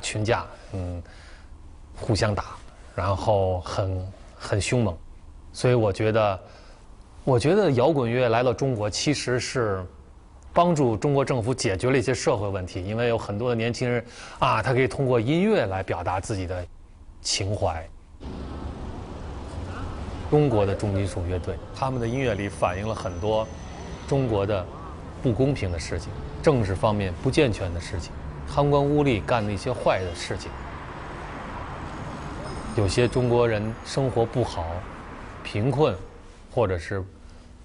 群架，互相打，然后很凶猛，所以我觉得摇滚乐来到中国其实是帮助中国政府解决了一些社会问题，因为有很多的年轻人啊，他可以通过音乐来表达自己的情怀。中国的重金属乐队，他们的音乐里反映了很多中国的不公平的事情，政治方面不健全的事情，贪官污吏干的一些坏的事情。有些中国人生活不好、贫困，或者是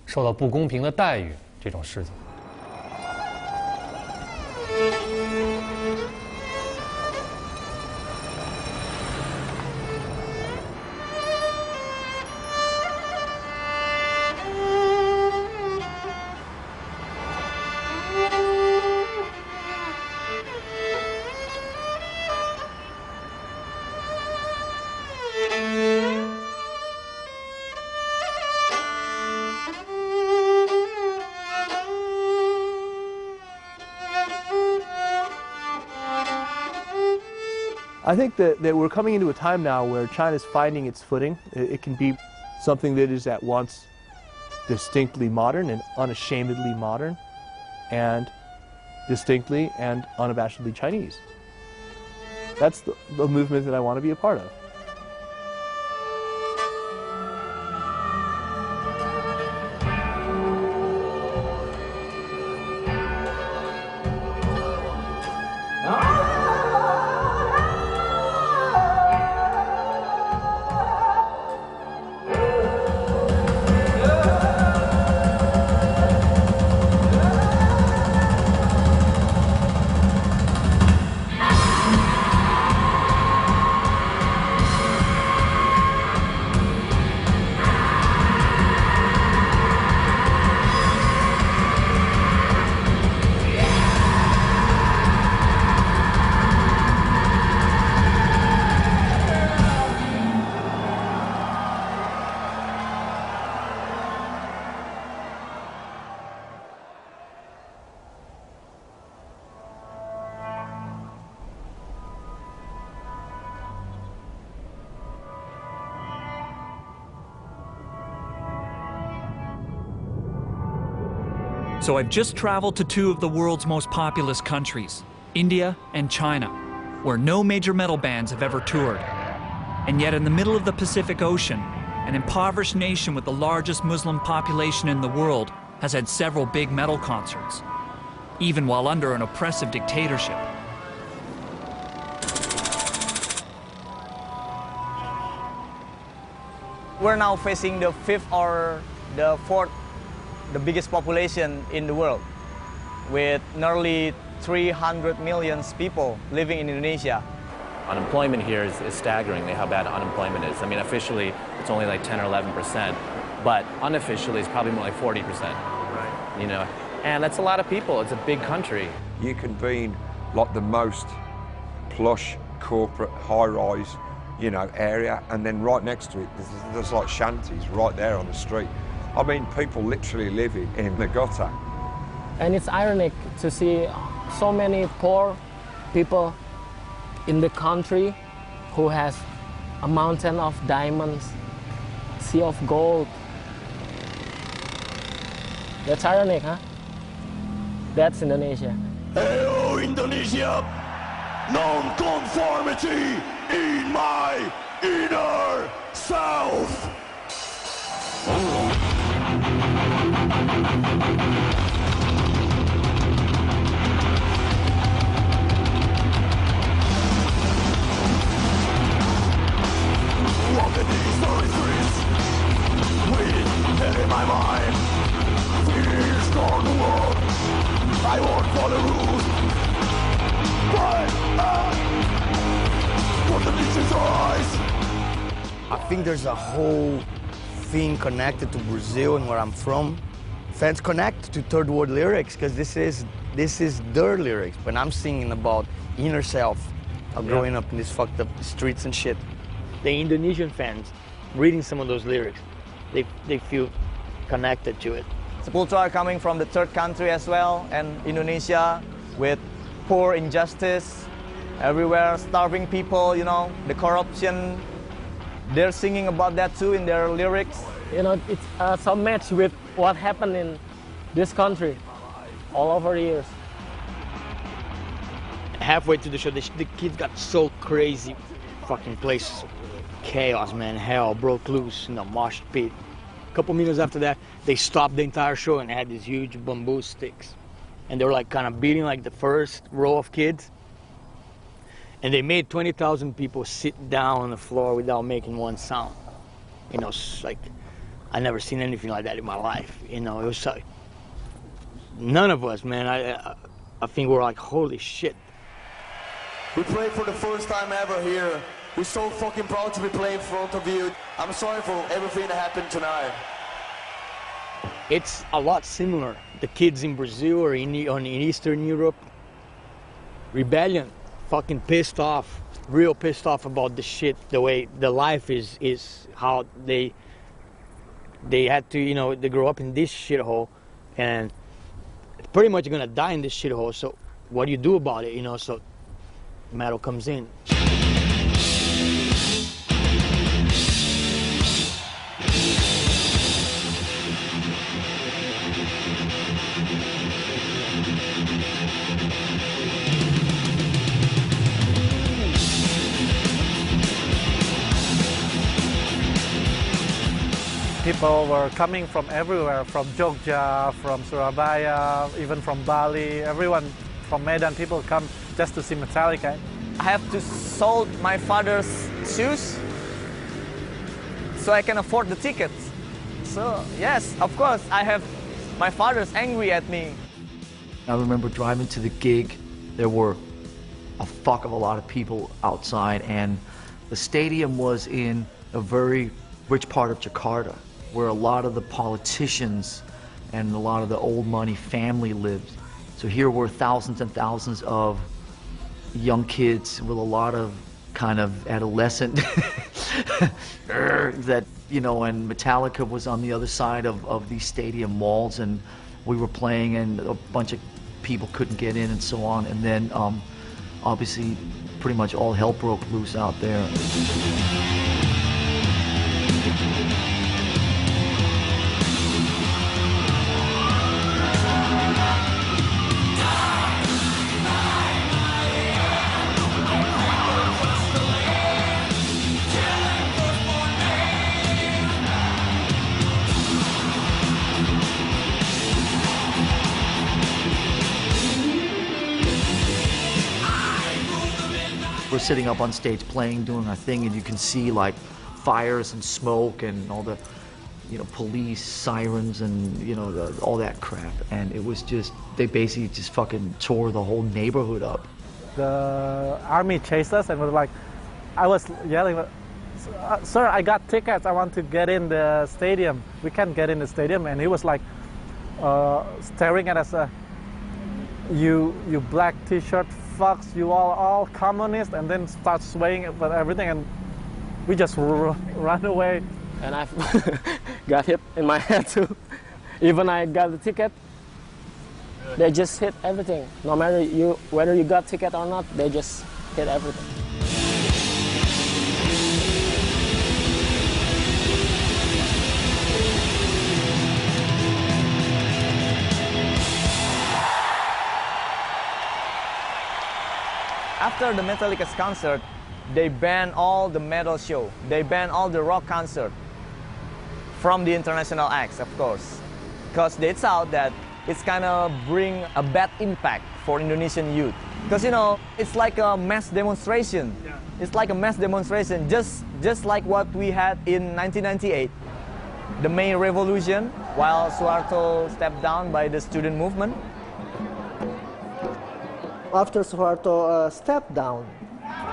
受到不公平的待遇这种事情。I think that we're coming into a time now where China's finding its footing. It can be something that is at once distinctly modern and unashamedly modern, and distinctly and unabashedly Chinese. That's the movement that I want to be a part of. So I've just traveled to two of the world's most populous countries, India and China, where no major metal bands have ever toured. And yet in the middle of the Pacific Ocean, an impoverished nation with the largest Muslim population in the world has had several big metal concerts, even while under an oppressive dictatorship. We're now facing the fifth or the fourth the biggest population in the world, with nearly 300 million people living in Indonesia. Unemployment here is staggering, how bad unemployment is. I mean, officially, it's only like 10 or 11%, but unofficially, it's probably more like 40%. Right. You know, and that's a lot of people. It's a big country. You can be in like the most plush, corporate, high-rise, you know, area, and then right next to it, there's like shanties right there on the street. I mean, people literally live in the gutter. And it's ironic to see so many poor people in the country who has a mountain of diamonds, sea of gold. That's ironic, huh? That's Indonesia. Hello, Indonesia! Non-conformity in my inner self! Walking these story streets with hell in my mind. Fears gone the world. I won't follow rules. But from the beach's eyes. I think there's a whole thing connected to Brazil and where I'm from. Fans connect to third world lyrics because this is their lyrics. When I'm singing about inner self, of growing up in these fucked up streets and shit. The Indonesian fans reading some of those lyrics, they feel connected to it. Sepultura are coming from the third country as well, and Indonesia with poor injustice, everywhere starving people, you know, the corruption. They're singing about that too in their lyrics. You know, it's some match with what happened in this country all over the years. Halfway through the show, the kids got so crazy. Fucking place, chaos, man, hell broke loose in the mosh pit. A couple minutes after that, they stopped the entire show and had these huge bamboo sticks. And they were like kind of beating like the first row of kids. And they made 20,000 people sit down on the floor without making one sound. You know, like, I never seen anything like that in my life. You know, it was like, none of us, man, I think we're like, holy shit. We played for the first time ever here. We're so fucking proud to be playing in front of you. I'm sorry for everything that happened tonight. It's a lot similar. The kids in Brazil or in Eastern Europe, rebellion, fucking pissed off, real pissed off about the shit, the way the life is how they had to, you know, they grew up in this shithole and pretty much gonna die in this shithole. So what do you do about it, you know? So metal comes in. People were coming from everywhere, from Jogja, from Surabaya, even from Bali. Everyone from Medan, people come just to see Metallica. I have to sold my father's shoes so I can afford the tickets. So yes, of course, my father's angry at me. I remember driving to the gig. There were a fuck of a lot of people outside, and the stadium was in a very rich part of Jakarta, where a lot of the politicians and a lot of the old money family lived. So here were thousands and thousands of young kids with a lot of kind of adolescent that, you know, and Metallica was on the other side of these stadium walls, and we were playing and a bunch of people couldn't get in and so on. And then obviously pretty much all hell broke loose out there. We're sitting up on stage playing, doing our thing, and you can see like fires and smoke and all the, you know, police sirens and, you know, all that crap. And it was just, they basically just fucking tore the whole neighborhood up. The army chased us and was like, I was yelling, sir, I got tickets, I want to get in the stadium. We can't get in the stadium. And he was like staring at us, you black t-shirt fucks, you all communist, and then start swaying with everything, and we just run away. And I got hit in my head too. Even I got the ticket, they just hit everything. No matter whether you got ticket or not, they just hit everything. After the Metallica's concert, they banned all the metal show. They banned all the rock concert from the international acts, of course, because they thought that it's kind of bring a bad impact for Indonesian youth. Because, you know, it's like a mass demonstration. Yeah. It's like a mass demonstration, just like what we had in 1998, the May Revolution, while Suharto stepped down by the student movement. After Suharto stepped down,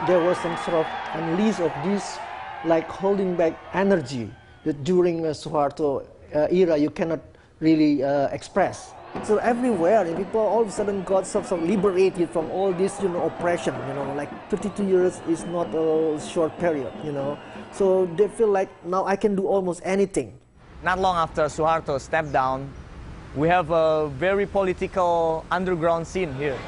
there was some sort of unleash of this, like holding back energy that during Suharto era you cannot really express. So everywhere, people all of a sudden got sort of liberated from all this, oppression. Like 52 years is not a short period. So they feel like now I can do almost anything. Not long after Suharto stepped down, we have a very political underground scene here.